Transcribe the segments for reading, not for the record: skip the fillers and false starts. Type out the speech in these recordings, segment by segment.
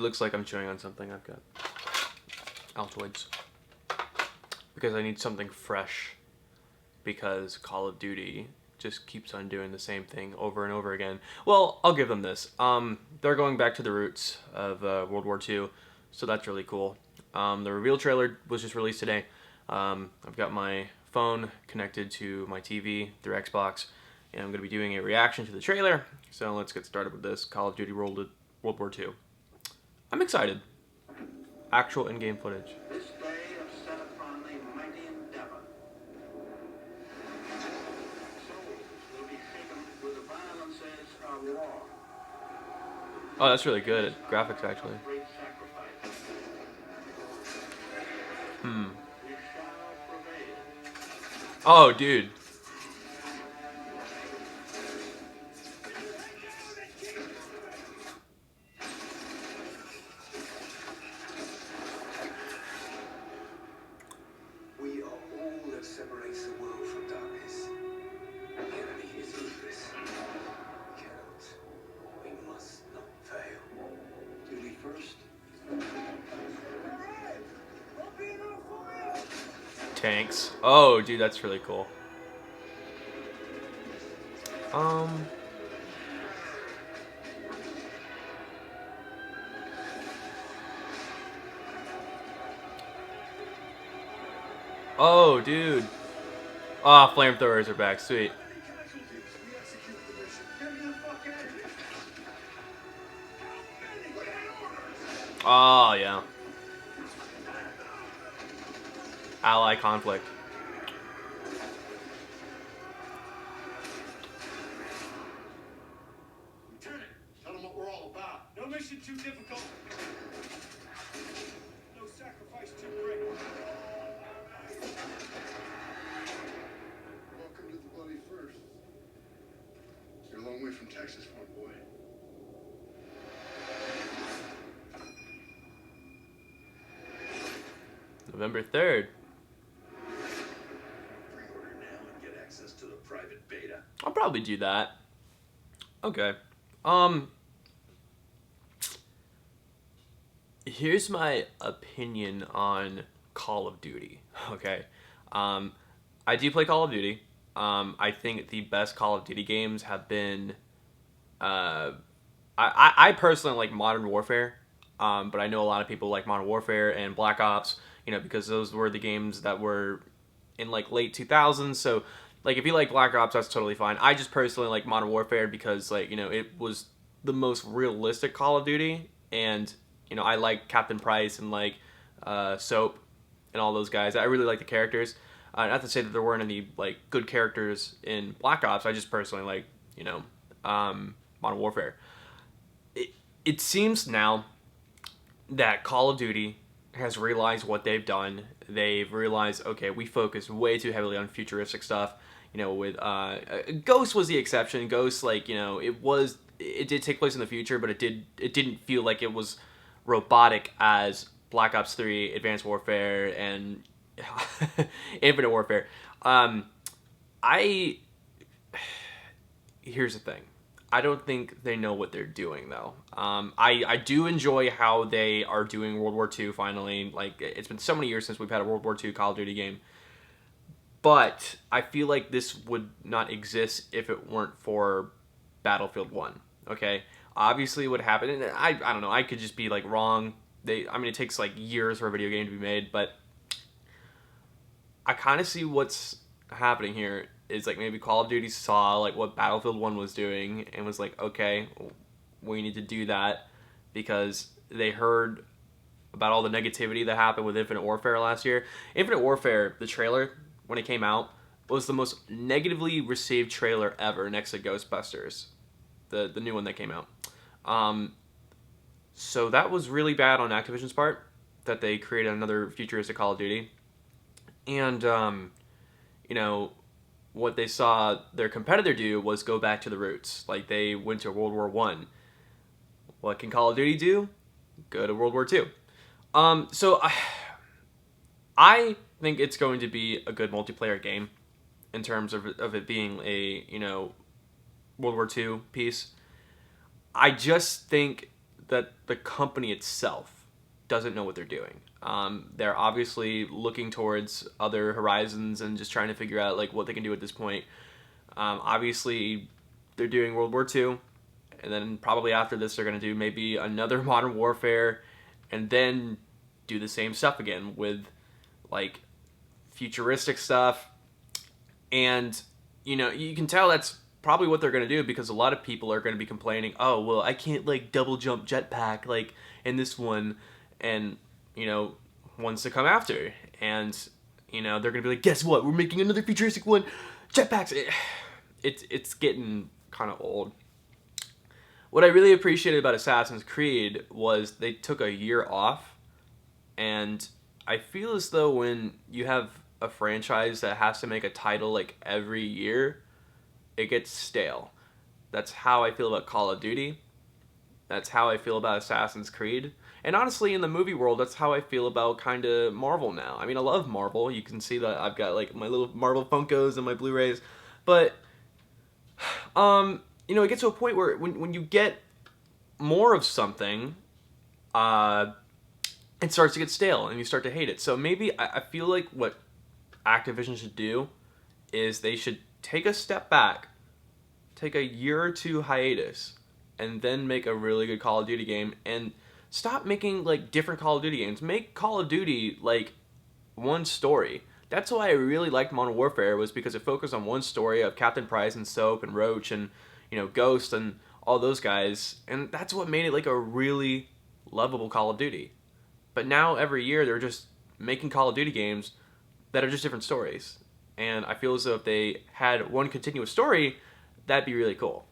looks like I'm chewing on something. I've got Altoids. Because I need something fresh. Because Call of Duty just keeps on doing the same thing over and over again. Well, I'll give them this. They're going back to the roots of World War II, so that's really cool. The reveal trailer was just released today. I've got my phone connected to my TV through Xbox, and I'm going to be doing a reaction to the trailer. So let's get started with this Call of Duty World War II. I'm excited. Actual in-game footage. This day of set upon the mighty endeavor. Souls will be shaken with the violences of war. Oh, that's really good. Graphics, actually. Great sacrifice. We shall prevail. Oh, dude. We are all that separates the world from darkness. The enemy is ruthless. We cannot. We must not fail. Duty first. Tanks. Oh, dude, that's really cool. Oh, dude. Ah, flamethrowers are back. Sweet. Oh, yeah. Ally conflict. Lieutenant, tell them what we're all about. No mission too difficult. No sacrifice too great. Welcome to the bloody first. You're a long way from Texas, farm boy. November 3rd. Pre-order now and get access to the private beta. I'll probably do that. Okay. Here's my opinion on Call of Duty. Okay. I do play Call of Duty. I think the best Call of Duty games have been I personally like Modern Warfare. But I know a lot of people like Modern Warfare and Black Ops, you know, because those were the games that were in like late 2000s. So like if you like Black Ops, that's totally fine. I just personally like Modern Warfare because like, you know, it was the most realistic Call of Duty, and you know, I like Captain Price and like Soap and all those guys. I really like the characters. Not to say that there weren't any like good characters in Black Ops. I just personally like, you know, Modern Warfare. It seems now that Call of Duty has realized what they've done. They've realized, okay, we focus way too heavily on futuristic stuff. You know, with Ghost was the exception. Ghost, like, you know, it did take place in the future, but it didn't feel like it was robotic as Black Ops 3, Advanced Warfare, and Infinite Warfare. Here's the thing. I don't think they know what they're doing, though. I do enjoy how they are doing World War II, finally. Like, it's been so many years since we've had a World War II Call of Duty game. But I feel like this would not exist if it weren't for Battlefield 1, okay? Obviously, what happened, and I don't know, I could just be, like, wrong. It takes, like, years for a video game to be made, but I kind of see what's happening here. Is like maybe Call of Duty saw like what Battlefield 1 was doing and was like, okay, we need to do that, because they heard about all the negativity that happened with Infinite Warfare last year. Infinite Warfare, the trailer, when it came out, was the most negatively received trailer ever next to Ghostbusters, the new one that came out. So that was really bad on Activision's part, that they created another futuristic Call of Duty. And, you know, what they saw their competitor do was go back to the roots. Like, they went to World War I. What can Call of Duty do? Go to World War II. So I think it's going to be a good multiplayer game in terms of it being a, you know, World War II piece. I just think that the company itself doesn't know what they're doing. They're obviously looking towards other horizons and just trying to figure out like what they can do at this point. Obviously, they're doing World War II, and then probably after this they're going to do maybe another Modern Warfare, and then do the same stuff again with like futuristic stuff. And you can tell that's probably what they're going to do, because a lot of people are going to be complaining, oh well, I can't like double jump jetpack like in this one, and ones to come after, and they're going to be like, guess what, we're making another futuristic one, jetpacks. It's getting kind of old. What I really appreciated about Assassin's Creed was they took a year off, and I feel as though when you have a franchise that has to make a title like every year, it gets stale. That's how I feel about Call of Duty. That's how I feel about Assassin's Creed. And honestly, in the movie world, that's how I feel about kind of Marvel now. I mean, I love Marvel. You can see that I've got like my little Marvel Funkos and my Blu-rays. But, it gets to a point where when you get more of something, it starts to get stale and you start to hate it. So maybe I feel like what Activision should do is they should take a step back, take a year or two hiatus, and then make a really good Call of Duty game, and stop making like different Call of Duty games. Make Call of Duty like one story. That's why I really liked Modern Warfare, was because it focused on one story of Captain Price and Soap and Roach and Ghost and all those guys, and that's what made it like a really lovable Call of Duty. But now every year they're just making Call of Duty games that are just different stories, and I feel as though if they had one continuous story, that'd be really cool.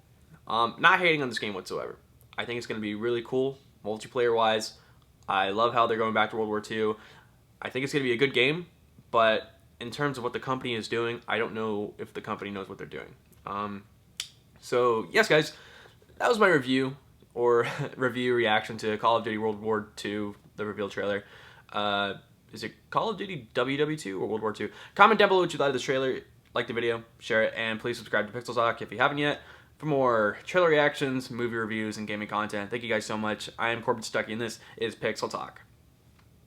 Not hating on this game whatsoever. I think it's going to be really cool multiplayer wise. I love how they're going back to World War II. I think it's going to be a good game, but in terms of what the company is doing, I don't know if the company knows what they're doing. So yes, guys, that was my review or review reaction to Call of Duty World War II, the reveal trailer. Is it Call of Duty WWII or World War II? Comment down below what you thought of this trailer. Like the video, share it, and please subscribe to Pixel Talk if you haven't yet for more trailer reactions, movie reviews, and gaming content. Thank you guys so much. I am Corbin Stuckey, and this is Pixel Talk.